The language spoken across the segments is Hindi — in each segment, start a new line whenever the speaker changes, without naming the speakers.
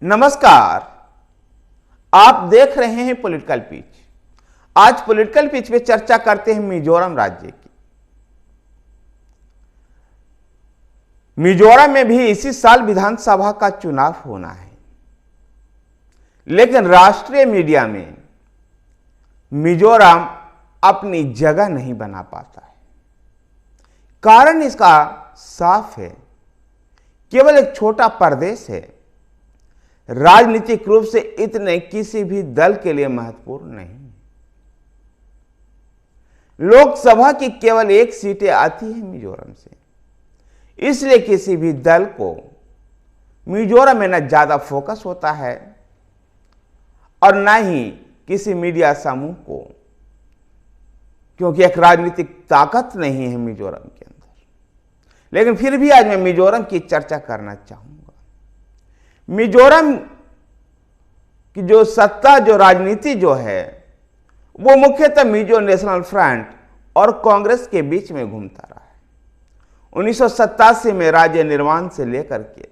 नमस्कार, आप देख रहे हैं पॉलिटिकल पिच। आज पॉलिटिकल पिच पे चर्चा करते हैं मिजोरम राज्य की। मिजोरम में भी इसी साल विधानसभा का चुनाव होना है, लेकिन राष्ट्रीय मीडिया में मिजोरम अपनी जगह नहीं बना पाता है। कारण इसका साफ है, केवल एक छोटा प्रदेश है, राजनीतिक रूप से इतने किसी भी दल के लिए महत्वपूर्ण नहीं। लोकसभा की केवल एक सीटें आती है मिजोरम से, इसलिए किसी भी दल को मिजोरम में न ज्यादा फोकस होता है और न ही किसी मीडिया समूह को, क्योंकि एक राजनीतिक ताकत नहीं है मिजोरम के अंदर। लेकिन फिर भी आज मैं मिजोरम की चर्चा करना चाहूंगा। मिजोरम की जो सत्ता, जो राजनीति जो है, वो मुख्यतः मिजो नेशनल फ्रंट और कांग्रेस के बीच में घूमता रहा है। 1987 में राज्य निर्माण से लेकर के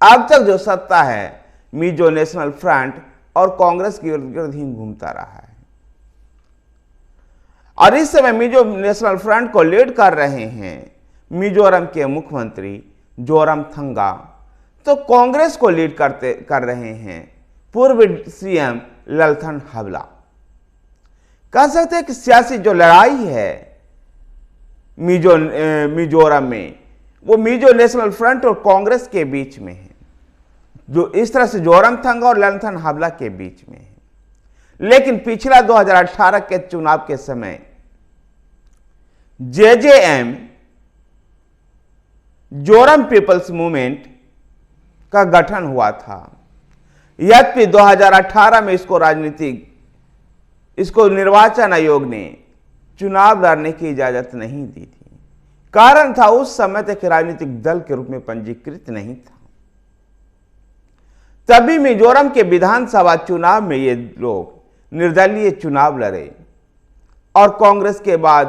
अब तक जो सत्ता है, मिजो नेशनल फ्रंट और कांग्रेस के इर्द ही घूमता रहा है। और इस समय मिजो नेशनल फ्रंट को लीड कर रहे हैं मिजोरम के मुख्यमंत्री जोरामथंगा, तो कांग्रेस को लीड कर रहे हैं पूर्व सीएम ललथनहावला। कह सकते हैं कि सियासी जो लड़ाई है मिजोरम में, वो मिजो नेशनल फ्रंट और कांग्रेस के बीच में है, जो इस तरह से जोरामथंगा और ललथनहावला के बीच में है। लेकिन पिछला 2018 के चुनाव के समय जेजेएम, जोरम पीपल्स मूवमेंट का गठन हुआ था। यद्यपि 2018 में इसको निर्वाचन आयोग ने चुनाव लड़ने की इजाजत नहीं दी थी। कारण था, उस समय तक राजनीतिक दल के रूप में पंजीकृत नहीं था। तभी मिजोरम के विधानसभा चुनाव में ये लोग निर्दलीय चुनाव लड़े और कांग्रेस के बाद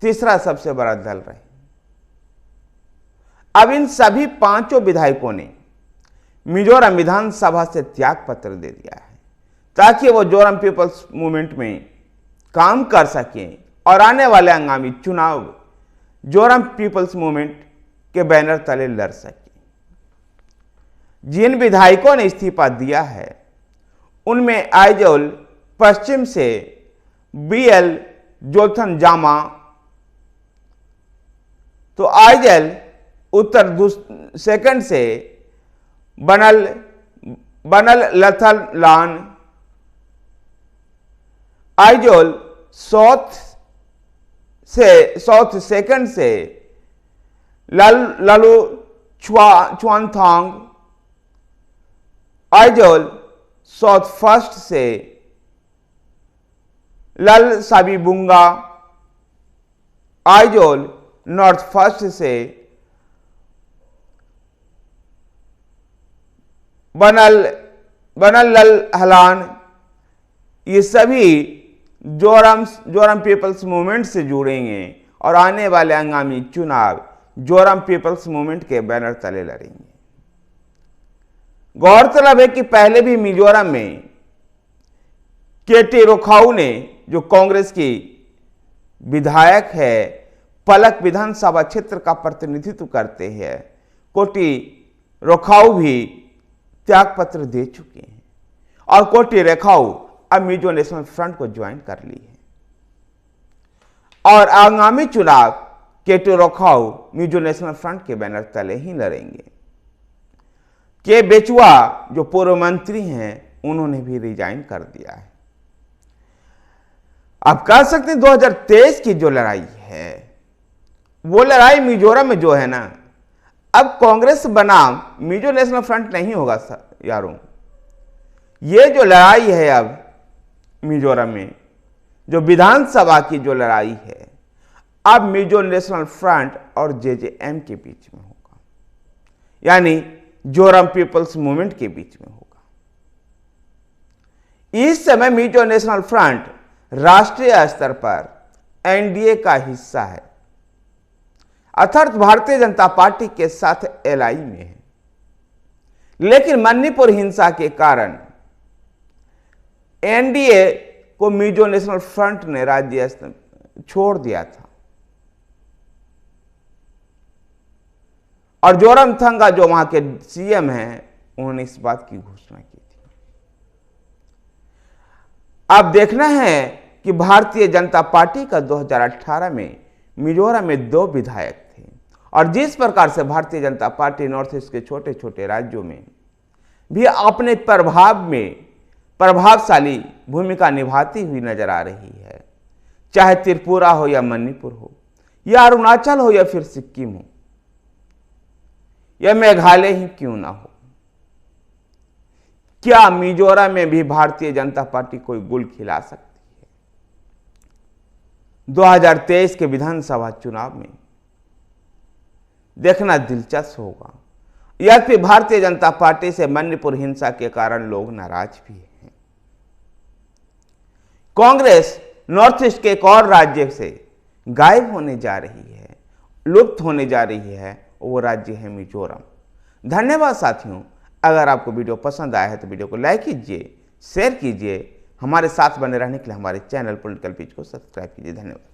तीसरा सबसे बड़ा दल रहे। अब इन सभी पांचों विधायकों ने मिजोरम विधानसभा से त्याग पत्र दे दिया है, ताकि वो जोरम पीपल्स मूवमेंट में काम कर सकें और आने वाले आगामी चुनाव जोरम पीपल्स मूवमेंट के बैनर तले लड़ सकें। जिन विधायकों ने इस्तीफा दिया है, उनमें आइजोल पश्चिम से बीएल जोलथनजामा, तो आइजल उत्तर सेकंड से बनल लथलान, आइजोल साउथ सेकंड से ललू चुआनथांग, आइजोल साउथ फर्स्ट से लल साबीबुंगा, आइजोल नॉर्थ फर्स्ट से बनल लल हलान, ये सभी जोरम पीपल्स मूवमेंट से जुड़ेंगे और आने वाले आगामी चुनाव जोरम पीपल्स मूवमेंट के बैनर तले लड़ेंगे। गौरतलब है कि पहले भी मिजोरम में केटी रोखाऊ ने, जो कांग्रेस की विधायक है, पलक विधानसभा क्षेत्र का प्रतिनिधित्व करते हैं, कोटी रोखाऊ भी त्याग पत्र दे चुके हैं और कोटी रेखाऊ अब मिजो नेशनल फ्रंट को ज्वाइन कर ली है। और आगामी चुनाव केटी रोखाऊ मिजो नेशनल फ्रंट के बैनर तले ही लड़ेंगे। के बेचुआ, जो पूर्व मंत्री हैं, उन्होंने भी रिजाइन कर दिया है। आप कह सकते हैं 2023 की जो लड़ाई है, वो लड़ाई मिजोरम में जो है ना, अब कांग्रेस बनाम मिजो नेशनल फ्रंट नहीं होगा यारों। ये जो लड़ाई है अब मिजोरम में, जो विधानसभा की जो लड़ाई है, अब मिजो नेशनल फ्रंट और जेजेएम के बीच में होगा, यानी जोरम पीपल्स मूवमेंट के बीच में होगा। इस समय मिजो नेशनल फ्रंट राष्ट्रीय स्तर पर एनडीए का हिस्सा है, अर्थात भारतीय जनता पार्टी के साथ एलआई में है। लेकिन मणिपुर हिंसा के कारण एनडीए को मिजो नेशनल फ्रंट ने राज्य छोड़ दिया था और जोरामथंगा जो वहां के सीएम हैं उन्होंने इस बात की घोषणा की थी। अब देखना है कि भारतीय जनता पार्टी का 2018 में मिजोरम में 2 विधायक थे और जिस प्रकार से Bharatiya Janata party north east के छोटे छोटे राज्यों में भी अपने प्रभावशाली भूमिका निभाती हुई नजर आ रही है, चाहे त्रिपुरा हो या मणिपुर हो या अरुणाचल हो या फिर सिक्किम हो या मेघालय ही क्यों ना हो, क्या मिजोरम में भी भारतीय जनता पार्टी कोई गुल खिला सकती है? 2023 के विधानसभा चुनाव में देखना दिलचस्प होगा। या फिर भारतीय जनता पार्टी से मणिपुर हिंसा के कारण लोग नाराज भी हैं। कांग्रेस नॉर्थ ईस्ट के एक और राज्य से गायब होने जा रही है, लुप्त होने जा रही है, वो राज्य है मिजोरम। धन्यवाद साथियों, अगर आपको वीडियो पसंद आया है तो वीडियो को लाइक कीजिए, शेयर कीजिए। हमारे साथ बने रहने के लिए हमारे चैनल पॉलिटिकल पिच को सब्सक्राइब कीजिए। धन्यवाद।